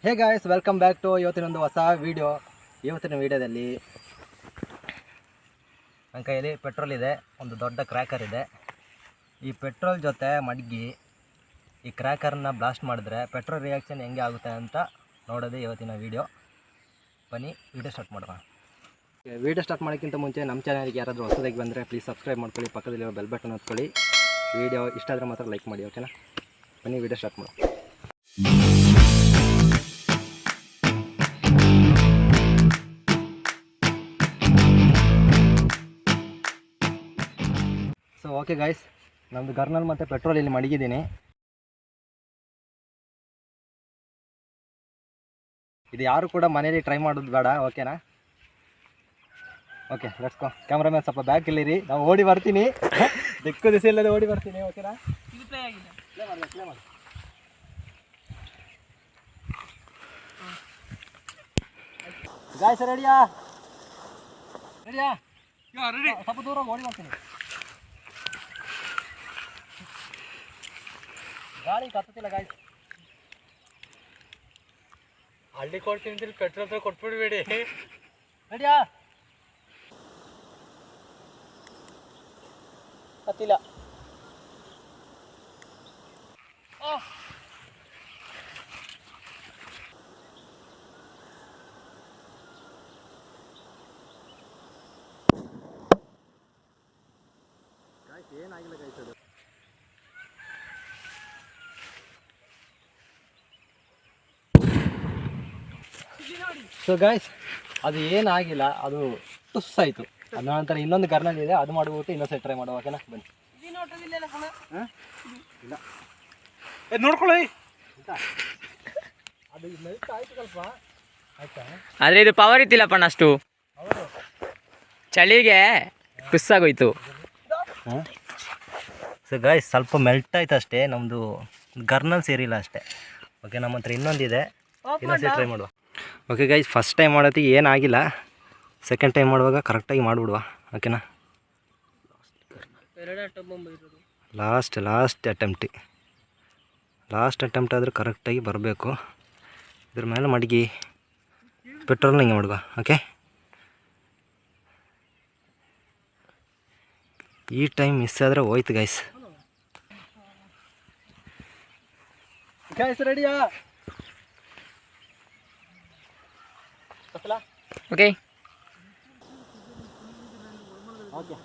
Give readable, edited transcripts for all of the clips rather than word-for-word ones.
Hey guys, welcome back to ಇವತ್ತಿನೊಂದು ಹೊಸ ವೀಡಿಯೋ. ಇವತ್ತಿನ ವೀಡಿಯೋದಲ್ಲಿ ನನ್ನ ಕೈಯಲ್ಲಿ ಪೆಟ್ರೋಲ್ ಇದೆ, ಒಂದು ದೊಡ್ಡ ಕ್ರ್ಯಾಕರ್ ಇದೆ. ಈ ಪೆಟ್ರೋಲ್ ಜೊತೆ ಮಡಗಿ ಈ ಕ್ರ್ಯಾಕರ್ನ ಬ್ಲಾಸ್ಟ್ ಮಾಡಿದ್ರೆ ಪೆಟ್ರೋಲ್ ರಿಯಾಕ್ಷನ್ ಹೆಂಗೆ ಆಗುತ್ತೆ ಅಂತ ನೋಡೋದೇ ಇವತ್ತಿನ ವೀಡಿಯೋ. ಬನ್ನಿ ವೀಡಿಯೋ ಸ್ಟಾರ್ಟ್ ಮಾಡೋಣ. ವೀಡಿಯೋ ಸ್ಟಾರ್ಟ್ ಮಾಡೋಕ್ಕಿಂತ ಮುಂಚೆ ನಮ್ಮ ಚಾನಲ್ಗೆ ಯಾರಾದರೂ ಹೊಸದಾಗಿ ಬಂದರೆ ಪ್ಲೀಸ್ ಸಬ್ಸ್ಕ್ರೈಬ್ ಮಾಡ್ಕೊಳ್ಳಿ, ಪಕ್ಕದಲ್ಲಿರೋ ಬೆಲ್ ಬಟನ್ ಹತ್ಕೊಳ್ಳಿ. ವೀಡಿಯೋ ಇಷ್ಟ ಆದರೆ ಮಾತ್ರ ಲೈಕ್ ಮಾಡಿ, ಓಕೆನಾ? ಬನ್ನಿ ವೀಡಿಯೋ ಸ್ಟಾರ್ಟ್ ಮಾಡೋಣ. ಸೊ ಓಕೆ ಗಾಯ್ಸ್, ನಮ್ಮದು ಗರ್ನಲ್ ಮತ್ತು ಪೆಟ್ರೋಲ್ ಇಲ್ಲಿ ಮಡಗಿದ್ದೀನಿ. ಇದು ಯಾರು ಕೂಡ ಮನೇಲಿ ಟ್ರೈ ಮಾಡೋದು ಬೇಡ, ಓಕೆನಾ? Okay, let's go. ಕ್ಯಾಮ್ರಾಮನ್ ಸ್ವಲ್ಪ ಬ್ಯಾಕ್ ಇಲ್ಲಿರಿ, ನಾವು ಓಡಿ ಬರ್ತೀನಿ. ದಿಕ್ಕು ದಿಸೆ ಇಲ್ಲದೆ ಓಡಿ ಬರ್ತೀನಿ, ಓಕೆನಾ? ಪ್ಲೇ ಮಾಡಿ. ಗಾಯ್ಸ್ ರೆಡಿಯಾ? ಸ್ವಲ್ಪ ದೂರ ಓಡಿ ಬರ್ತೀನಿ. ಗಾಳಿ ಕತ್ತತಿಲ್ಲ ಗಾಯ್ಸ್. ಹಳ್ಳಿ ಕೊಡ್ತೀನಿ, ಪೆಟ್ರೋಲ್ ಕೊಟ್ಬಿಡ್ಬೇಡಿ. ರೆಡಿಯಾ? ಕತ್ತಿಲ್ಲ. ಗಾಯ್ಸ್ ಏನಾಗಿಲ್ಲ ಗಾಯ್ಸ್, ಅದು ಸೊ ಗಾಯ್ಸ್ ಅದು ಏನಾಗಿಲ್ಲ, ಅದು ಟುಸ್ ಆಯಿತು. ಅದು ನಂತರ ಇನ್ನೊಂದು ಗರ್ನಲ್ ಇದೆ, ಅದು ಮಾಡ್ಬಿಟ್ಟು ಇನ್ನೊಂದು ಸೈಡ್ ಟ್ರೈ ಮಾಡುವ, ಓಕೆನಾ? ಬನ್ನಿ. ಇಲ್ಲ ನೋಡ್ಕೊಳ್ಳಿ, ಅದು ಮೆಲ್ಟ್ ಆಯ್ತು ಸ್ವಲ್ಪ, ಆಯ್ತಾ? ಆದರೆ ಇದು ಪವರ್ ಇತ್ತಿಲ್ಲಪ್ಪ ಅಷ್ಟು, ಚಳಿಗೆ ಟುಸ್ ಆಗೋಯ್ತು. ಸೊ ಗಾಯ್ಸ್ ಸ್ವಲ್ಪ ಮೆಲ್ಟ್ ಆಯ್ತು ಅಷ್ಟೇ, ನಮ್ಮದು ಗರ್ನಲ್ ಸೇರಿಲ್ಲ ಅಷ್ಟೇ. ಓಕೆ, ನಮ್ಮ ಹತ್ರ ಇನ್ನೊಂದಿದೆ, ಇನ್ನೊಂದು ಸೈಡ್ ಟ್ರೈ ಮಾಡುವ. ಓಕೆ ಗೈಸ್, ಫಸ್ಟ್ ಟೈಮ್ ಮಾಡೋದಕ್ಕೆ ಏನಾಗಿಲ್ಲ, ಸೆಕೆಂಡ್ ಟೈಮ್ ಮಾಡುವಾಗ ಕರೆಕ್ಟಾಗಿ ಮಾಡಿಬಿಡುವ, ಓಕೆನಾ? ಲಾಸ್ಟ್ ಅಟೆಂಪ್ಟ್ ಆದರೂ ಕರೆಕ್ಟಾಗಿ ಬರಬೇಕು. ಇದ್ರ ಮೇಲೆ ಮಡಗಿ ಪೆಟ್ರೋಲ್ನ ಹಿಂಗೆ ಮಾಡುವ, ಓಕೆ? ಈ ಟೈಮ್ ಮಿಸ್ ಆದರೆ ಹೋಯ್ತು ಗೈಸ್. ಗೈಸ್ ರೆಡಿಯಾ? Okay okay.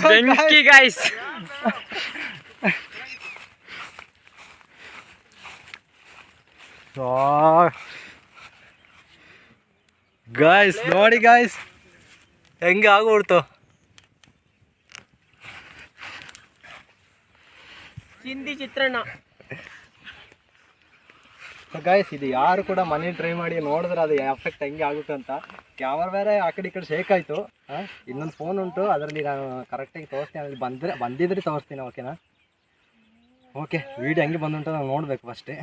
ಬೆಂಕಿ ಗೈಸ್. ಗಾಯ್ಸ್ ನೋಡಿ ಗಾಯ್ಸ್, ಹೆಂಗೆ ಆಗ್ಬಿಡ್ತು. ಚಿಂದಿ ಚಿತ್ರಾನ್ನ. ಗಾಯ್ಸ್ ಇದು ಯಾರು ಕೂಡ ಮನೆ ಟ್ರೈ ಮಾಡಿ ನೋಡಿದ್ರೆ ಅದು ಎಫೆಕ್ಟ್ ಹೆಂಗೆ ಆಗುತ್ತೆ ಅಂತ. ಕ್ಯಾಮರಾ ಬೇರೆ ಆ ಕಡೆ ಈ ಕಡೆ ಶೇಕ್ ಆಯಿತು. ಇನ್ನೊಂದು ಫೋನ್ ಉಂಟು, ಅದರಲ್ಲಿ ನಾನು ಕರೆಕ್ಟಾಗಿ ತೋರಿಸ್ತೀನಿ. ಅಲ್ಲಿ ಬಂದಿದ್ರೆ ತೋರಿಸ್ತೀನಿ, ಓಕೆನಾ? ಓಕೆ, ವೀಡಿಯೋ ಹೆಂಗೆ ಬಂದುಂಟು ನಾವು ನೋಡಬೇಕು ಫಸ್ಟೇ.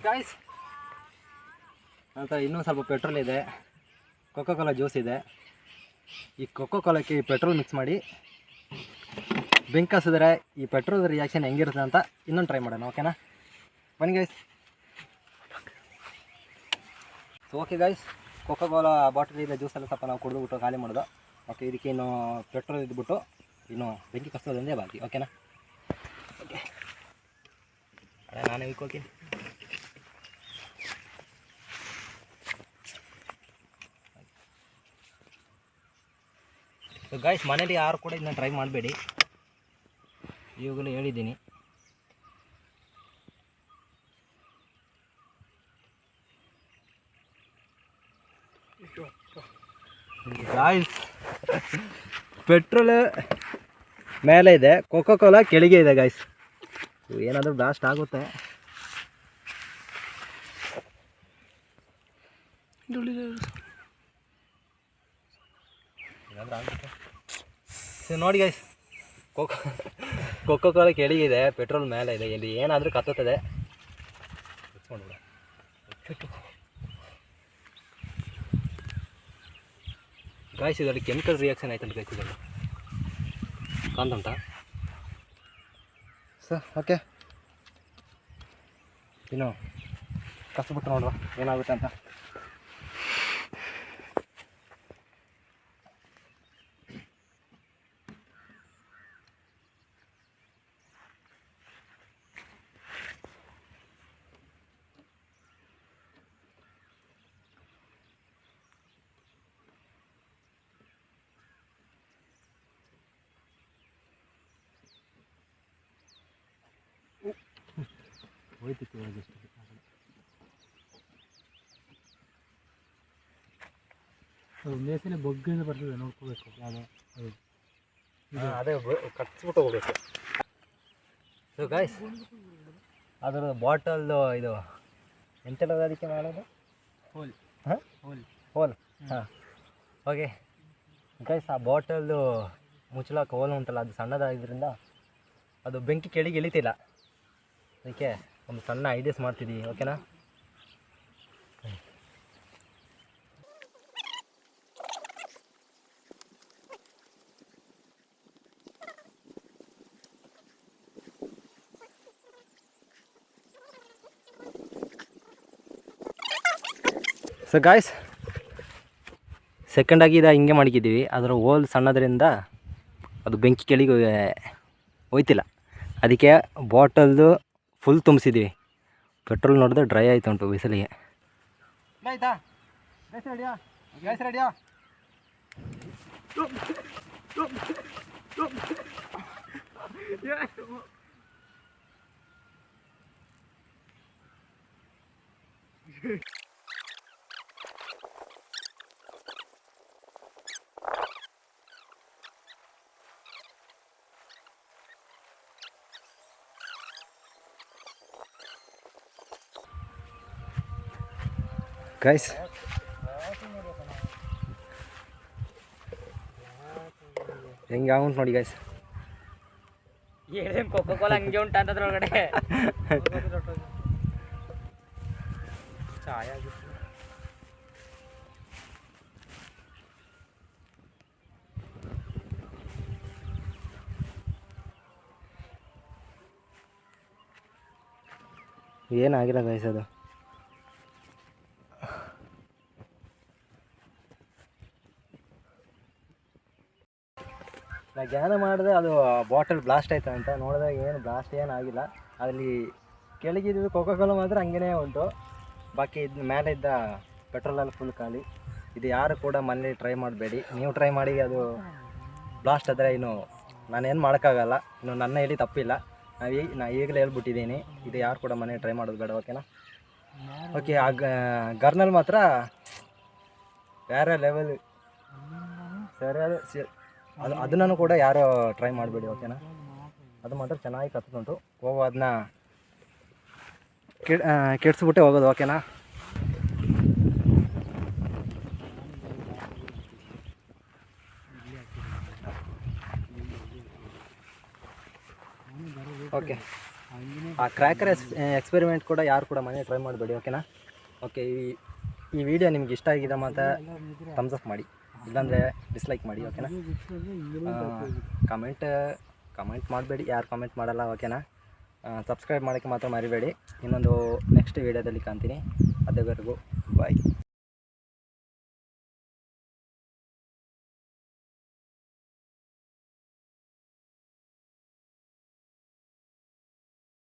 ಗಾಯ್ಸ್ ನಂತರ ಇನ್ನೂ ಸ್ವಲ್ಪ ಪೆಟ್ರೋಲ್ ಇದೆ, ಕೊಕೋ ಕೋಲಾ ಜ್ಯೂಸ್ ಇದೆ. ಈ ಕೊಕೋ ಕೋಲಾಕ್ಕೆ ಈ ಪೆಟ್ರೋಲ್ ಮಿಕ್ಸ್ ಮಾಡಿ ಬೆಂಕಿ ಹಸಿದ್ರೆ ಈ ಪೆಟ್ರೋಲ್ ರಿಯಾಕ್ಷನ್ ಹೆಂಗಿರುತ್ತೆ ಅಂತ ಇನ್ನೊಂದು ಟ್ರೈ ಮಾಡೋಣ, ಓಕೆನಾ? ಬನ್ನಿ guys. So okay guys, cocoa Cola bottle ಇದೆ, ಜ್ಯೂಸೆಲ್ಲ ಸ್ವಲ್ಪ ನಾವು ಕುಡಿದ್ಬಿಟ್ಟು ಖಾಲಿ ಮಾಡೋದು. ಓಕೆ, ಇದಕ್ಕೆ ಇನ್ನು ಪೆಟ್ರೋಲ್ ಇದ್ಬಿಟ್ಟು ಇನ್ನು ಬೆಂಕಿ ಕಸೋದಂದೇ ಬಾಕಿ, ಓಕೆನಾ? ಓಕೆ, ನಾನೇ ಹೋಗ್ತೀನಿ. ಸೊ ಗಾಯ್ಸ್, ಮನೇಲಿ ಯಾರು ಕೂಡ ಇದನ್ನ ಟ್ರೈ ಮಾಡಬೇಡಿ, ಇವಾಗಲೂ ಹೇಳಿದ್ದೀನಿ. ಗಾಯ್ಸ್, ಪೆಟ್ರೋಲ್ ಮೇಲೆ ಇದೆ, ಕೋಕೋ ಕೋಲಾ ಕೆಳಗೆ ಇದೆ ಗಾಯ್ಸ್. ಏನಾದರೂ ಬ್ಲಾಸ್ಟ್ ಆಗುತ್ತೆ. ಸೊ ನೋಡಿ ಗೈಸ್, ಕೋಕೋ ಕೋಲಾ ಕೆಳಗಿದೆ, ಪೆಟ್ರೋಲ್ ಮೇಲೆ ಇದೆ. ಇಲ್ಲಿ ಏನಾದರೂ ಕತ್ತುತ್ತದೆ. ಗಾಯ್ಸ್, ಇದರಲ್ಲಿ ಕೆಮಿಕಲ್ ರಿಯಾಕ್ಷನ್ ಆಯ್ತಂತ ಗೈಸ್, ಇದರಲ್ಲಿ ಕಾಂತಂತ. ಸೊ ಓಕೆ, ಇನ್ನು ಕಸ್ಬಿಟ್ಟು ನೋಡುವ ಏನಾಗುತ್ತೆ ಅಂತ. ಹೋಯ್ತಿತ್ತು ಮೇಸಿನ ಬಗ್ಗಿಂದ ಬರ್ತದೆ, ನೋಡ್ಕೋಬೇಕು. ಅದೇ ಕಟ್ಸ್ಬಿಟ್ಟು ಹೋಗ್ಬೇಕು. ಸೊ ಗಾಯ್ಸ್, ಅದರ ಬಾಟಲ್ದು ಇದು ಎಂತೆಲ್ಲ ಅದಕ್ಕೆ ಮಾಡೋದು, ಹೋಲ್. ಹಾಂ, ಹೋಲ್. ಹಾಂ, ಓಕೆ ಗೈಸ್, ಆ ಬಾಟಲ್ದು ಮುಚ್ಚಲಾಕ ಹೋಲ್ ಉಂಟಲ್ಲ, ಅದು ಸಣ್ಣದಾಗಿದ್ದರಿಂದ ಅದು ಬೆಂಕಿ ಕೆಳಗೆ ಇಳಿತಿಲ್ಲ. ಅದಕ್ಕೆ ಒಂದು ಸಣ್ಣ ಐಡಿಯಾಸ್ ಮಾಡ್ತಿದ್ದೀವಿ, ಓಕೆನಾ? ಸೊ ಗಾಯ್ಸ್, ಸೆಕೆಂಡಾಗಿ ಇದು ಹಿಂಗೆ ಮಾಡ್ಕಿದ್ದೀವಿ. ಅದರ ಹೋಲ್ ಸಣ್ಣದ್ರಿಂದ ಅದು ಬೆಂಕಿ ಕೆಳಗೆ ಹೋಯ್ತಿಲ್ಲ. ಅದಕ್ಕೆ ಬಾಟಲ್ದು ಫುಲ್ ತುಂಬಿಸಿದ್ದೀವಿ. ಪೆಟ್ರೋಲ್ ನೋಡಿದ್ರೆ ಡ್ರೈ ಆಯ್ತು ಉಂಟು ಬಿಸಿಲಿಗೆ. ಆಯ್ತಾ ಗ್ಯಾಸ್ ರೆಡಿಯಾ? ಗ್ಯಾಸ್ ರೆಡಿಯಾ? ಗೈಸ್, ಹೆಂಗೆ ಉಂಟು ನೋಡಿ ಗೈಸ್. ಏನೇನು ಕೋಕೋ ಕೋಲಾ ಹಂಗೆ ಉಂಟು ಅಂತದ್ರೊಳಗಡೆ ಚಾಯ್ ಆಗಿತ್ತು. ಏನಾಗಿಲ್ಲ ಗೈಸ್, ಅದು ನಾ ಜ್ಞಾನ ಮಾಡಿದೆ ಅದು ಬಾಟಲ್ ಬ್ಲಾಸ್ಟ್ ಆಯ್ತು ಅಂತ. ನೋಡಿದಾಗ ಏನು ಬ್ಲಾಸ್ಟ್ ಏನಾಗಿಲ್ಲ. ಅಲ್ಲಿ ಕೆಳಗಿದ್ದು ಕೋಕೋ ಕೋಲಾ ಮಾತ್ರ ಹಂಗೇ ಉಂಟು. ಬಾಕಿ ಇದ್ದ ಮೇಲೆ ಇದ್ದ ಪೆಟ್ರೋಲಲ್ಲಿ ಫುಲ್ ಖಾಲಿ. ಇದು ಯಾರು ಕೂಡ ಮನೇಲಿ ಟ್ರೈ ಮಾಡಬೇಡಿ. ನೀವು ಟ್ರೈ ಮಾಡಿ, ಅದು ಬ್ಲಾಸ್ಟ್ ಆದರೆ ಇನ್ನು ನಾನೇನು ಮಾಡೋಕ್ಕಾಗಲ್ಲ. ಇನ್ನು ನನ್ನ ಹೇಳಿ ತಪ್ಪಿಲ್ಲ. ನಾ ಈಗಲೇ ಹೇಳ್ಬಿಟ್ಟಿದ್ದೀನಿ, ಇದು ಯಾರು ಕೂಡ ಮನೇಲಿ ಟ್ರೈ ಮಾಡೋದು ಬೇಡ, ಓಕೆನಾ? ಓಕೆ, ಆ ಗರ್ನಲ್ಲಿ ಮಾತ್ರ ಬೇರೆ ಲೆವೆಲ್ ಸರಿಯಾದ ಅದನ್ನು ಕೂಡ ಯಾರು ಟ್ರೈ ಮಾಡಬೇಡಿ, ಓಕೆನಾ? ಅದು ಮಾತ್ರ ಚೆನ್ನಾಗಿ ಕತ್ಕೊಂಟು ಹೋಗೋ, ಅದನ್ನ ಕೆಡ್ಸ್ಬಿಟ್ಟೆ ಹೋಗೋದು, ಓಕೆನಾ? ಓಕೆ, ಆ ಕ್ರ್ಯಾಕರ್ ಎಕ್ಸ್ಪೆರಿಮೆಂಟ್ ಕೂಡ ಯಾರು ಕೂಡ ಮನೆ ಟ್ರೈ ಮಾಡಬೇಡಿ, ಓಕೆನಾ? ಓಕೆ, ಈ ವಿಡಿಯೋ ನಿಮ್ಗೆ ಇಷ್ಟ ಆಗಿದೆ ಮತ್ತು ಥಮ್ಸ್ ಅಪ್ ಮಾಡಿ, ಇಲ್ಲಾಂದರೆ ಡಿಸ್ಲೈಕ್ ಮಾಡಿ, ಓಕೆನಾ? ಕಮೆಂಟ್ ಮಾಡಬೇಡಿ, ಯಾರು ಕಮೆಂಟ್ ಮಾಡಲ್ಲ, ಓಕೆನಾ? ಸಬ್ಸ್ಕ್ರೈಬ್ ಮಾಡೋಕ್ಕೆ ಮಾತ್ರ ಮರಿಬೇಡಿ. ಇನ್ನೊಂದು ನೆಕ್ಸ್ಟ್ ವೀಡಿಯೋದಲ್ಲಿ ಕಾಣ್ತೀನಿ. ಅದೇವರೆಗೂ ಬಾಯ್.